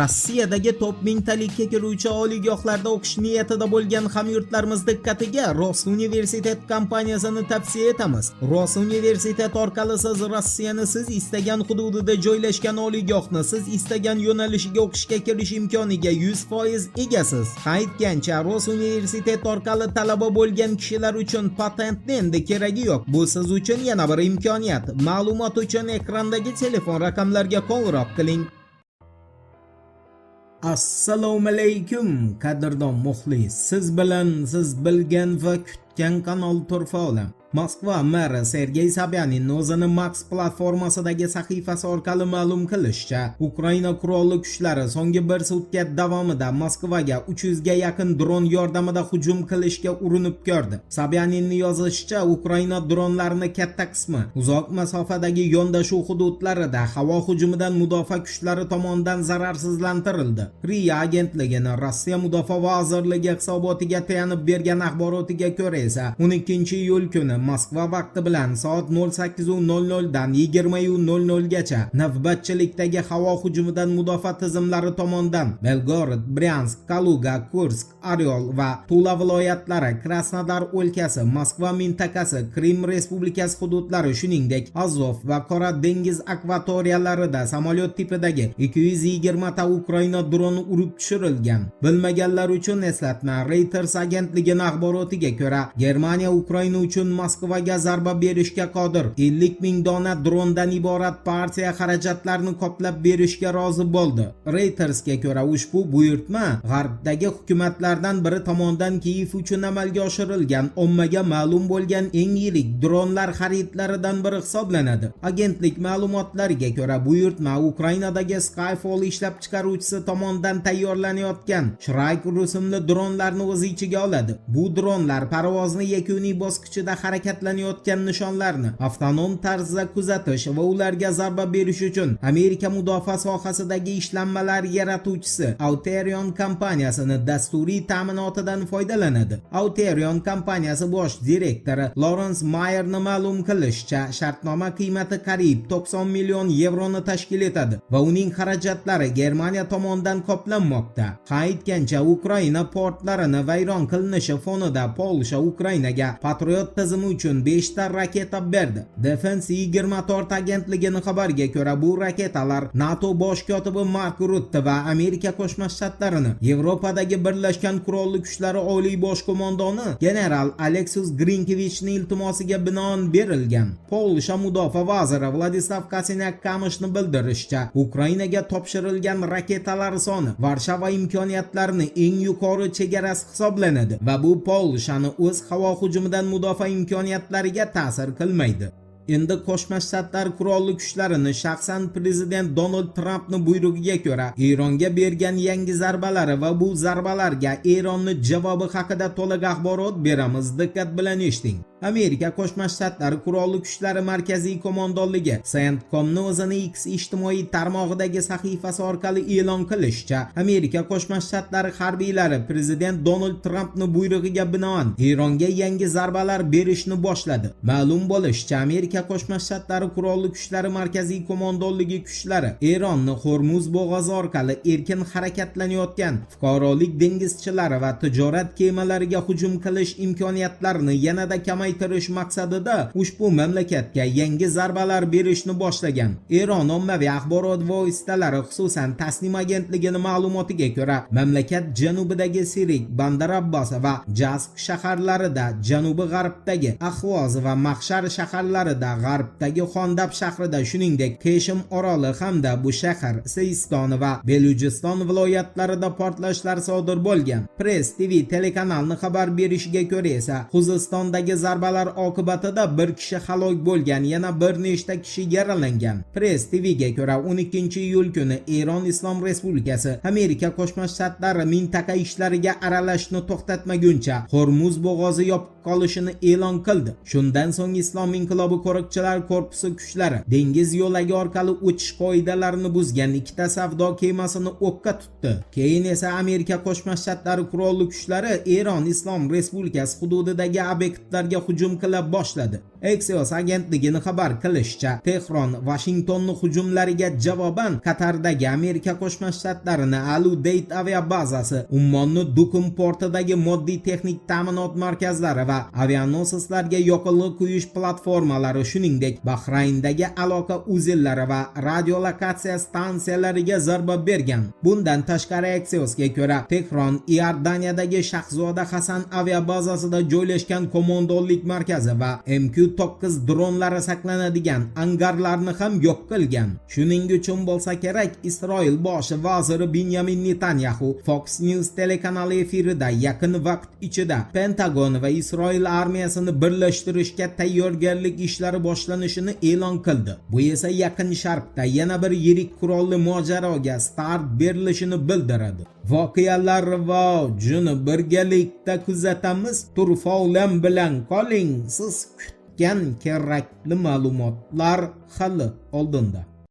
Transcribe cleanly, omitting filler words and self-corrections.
Rossiyadagi top mingtalikka kiruvchi oliygohlarda o'qish niyatida bo'lgan hamyurtlarimiz diqqatiga Ros universitet kompaniyasini tavsiya etamiz. Ros universitet orqali siz Rossiyani siz istagan hududida joylashgan oliygohni siz istagan yo'nalishiga o'qishga kirish imkoniga 100% egasiz. Aytgancha, Ros universitet orqali talaba bo'lgan kishilar uchun patentni endi keragi yo'q. Bu siz uchun yana bir imkoniyat. Ma'lumot uchun ekrandagi telefon raqamlarga qo'ng'iroq qiling. Assalomu alaykum qadrdon muxlis. Siz bilan siz bilgan va kutgan kanal Turfa. Moskva meri Sergey Sobyanin o'zini Max platformasidagi sahifasi orqali ma'lum qilishicha, Ukraina qurolli kuchlari so'nggi bir sutka davomida Moskvaga 300 ga yaqin dron yordamida hujum qilishga urinib ko'rdi. Sobyaninning yozishicha, Ukraina dronlarining katta qismi uzoq masofadagi yondashuv hududlarida havo hujumidan mudofaa kuchlari tomonidan zararsizlantirildi. RIA agentligining Rossiya mudofaa vazirligi hisobotiga tayanib bergan axborotiga ko'ra esa 12-iyul kuni Moskva vaqti bilan soat 08:00 dan 20:00 gacha navbatchilikdagi havo hujumidan mudofaa tizimlari tomonidan Belgorod, Bryansk, Kaluga, Kursk, Oryol va Tula viloyatlari, Krasnodar o'lkasi, Moskva mintaqasi, Krim respublikasi hududlari, shuningdek Azov va Qora dengiz akvatoriyalarida samolyot tipidagi 220 ta Ukraina droni urib tushirilgan. Bilmaganlar uchun eslatma, Reuters agentligining axborotiga ko'ra, Germaniya Ukraina uchun Moskvaga zarba berishga qodir 50 ming dona drondan iborat partiya xarajatlarini qoplab berishga rozi bo'ldi. Reutersga ko'ra, ushbu buyurtma g'arbdagi hukumatlardan biri tomonidan Kiyev uchun amalga oshirilgan ommaga ma'lum bo'lgan eng yirik dronlar xaridlaridan biri hisoblanadi. Agentlik ma'lumotlariga ko'ra, buyurtma Ukrainadagi Skyfall ishlab chiqaruvchisi tomonidan tayyorlanayotgan Shrike rusumli dronlarni o'z ichiga oladi. Bu dronlar parvozni yakuniy bosqichida harakatlanayotgan nishonlarni avtonom tarzda kuzatish va ularga zarba berish uchun Amerika mudofaa sohasidagi ishlanmalar yaratuvchisi Auterion kompaniyasining dasturiy ta'minotidan foydalanadi. Auterion kompaniyasi bosh direktori Lawrence Mayerning ma'lum qilishicha, shartnoma qiymati qariyb 90 million yevroni tashkil etadi va uning xarajatlari Germaniya tomonidan qoplanmoqda. Aytgancha, Ukraina portlarini vayron qilinishi fonida Polsha Ukrainaga Patriot tizimi uchun 5 ta raketa berdi. Defense 24 agentligining xabariga ko'ra, bu raketalar NATO bosh kotibi Mark Rutte va Amerika Qo'shma Shtatlarining Yevropadagi Birlashgan qurolli kuchlari oliy bosh qo'mondoni general Alexis Grinkevichning iltimosiga binoan berilgan. Polsha mudofaa vaziri Vladislav Kasinyak-Kamishning bildirishicha, Ukrainaga topshirilgan raketalar soni Varshava imkoniyatlarining eng yuqori chegarasi hisoblanadi va bu Polshani o'z havo hujumidan mudofaa imkoniyatlariga ta'sir qilmaydi. Endi Qo'shma Shtatlar qurolli kuchlarini shaxsan prezident Donald Trampning buyrug'iga ko'ra Eronga bergan yangi zarbalari va bu zarbalarga Eronning javobi haqida to'liq axborot beramiz. Diqqat bilan eshiting. Amerika Qo'shma Shtatlari qurolli kuchlari markaziy qo'mondonligi CENTCOMning o'zining X ijtimoiy tarmog'idagi sahifasi orqali e'lon qilishicha, Amerika Qo'shma Shtatlari harbiylari prezident Donald Trampning buyrug'iga binoan Eronga yangi zarbalar berishni boshladi. Ma'lum bo'lishicha, Amerika Qo'shma Shtatlari qurolli kuchlari markaziy qo'mondonligi kuchlari Eronning Hormuz bo'g'ozi orqali erkin harakatlanayotgan fuqarolik dengizchilari va tijorat kemalariga hujum qilish imkoniyatlarini yanada kamaytirish maqsadida ushbu mamlakatga yangi zarbalar berishni boshlagan. Eron ommaviy axborot vositalari, xususan Tasnim agentligining ma'lumotiga ko'ra, mamlakat janubidagi Sirik, Bandar Abbos va Jask shaharlarida, janubi g'arbdagi Ahvoz va Mahshar shaharlarida, g'arbdagi Xondab shahrida, shuningdek Keshim oroli hamda bu shahar Seiston va Belujiston viloyatlarida portlashlar sodir bo'lgan. Press TV telekanalining xabar berishiga ko'ra esa, Xuzistondagi zarbalar oqibatida bir kishi halok bo'lgan, yana bir nechta kishi yaralangan. Press TVga ko'ra, 12-iyul kuni Eron Islom Respublikasi Amerika Qo'shma Shtatlari mintaqa ishlariga aralashishni to'xtatmaguncha Hormuz bo'g'ozi yopib qolishini e'lon qildi. Shundan so'ng Islom inqilobi qo'riqchilar korpusi kuchlari dengiz yo'lagi orqali o'tish qoidalarini buzgan ikkita savdo kemasini o'qqa tutdi. Keyin esa Amerika Qo'shma Shtatlari qurolli kuchlari Eron Islom Respublikasi hududidagi obyektlarga hujum qila boshladi. Axios agentligining xabar qilishicha, Tehron Washingtonning hujumlariga javoban Qatardagi Amerika Qo'shma Shtatlarining Al-Udeyd aviabazasi, Ummonning Dukum portidagi moddiy texnik ta'minot markazlari va avianoseslarga yoqilg'i quyish platformalari, shuningdek Bahrayndagi aloqa uzellari va radiolokatsiya stansiyalariga zarba bergan. Bundan tashqari Axiosga ko'ra, Tehron Iordaniyadagi Shahzoda Hasan aviabazasida joylashgan qo'mondonlik markazi va MQ-9 dronlari saqlanadigan angarlarni ham yo'q qilgan. Shuning uchun bo'lsa kerak, Isroil bosh vaziri Benyamin Netanyahu Fox News telekanali efirida yaqin vaqt ichida Pentagon va Isroil armiyasini birlashtirishga tayyorgarlik ishlari boshlanishini e'lon qildi. Bu esa Yaqin Sharqda yana bir yirik qurolli mojaroga start berilishini bildiradi. Voqealar rivojini birgalikda kuzatamiz. Turfa-olam bilan qoling. Siz kutgan kerakli ma'lumotlar hali oldinda.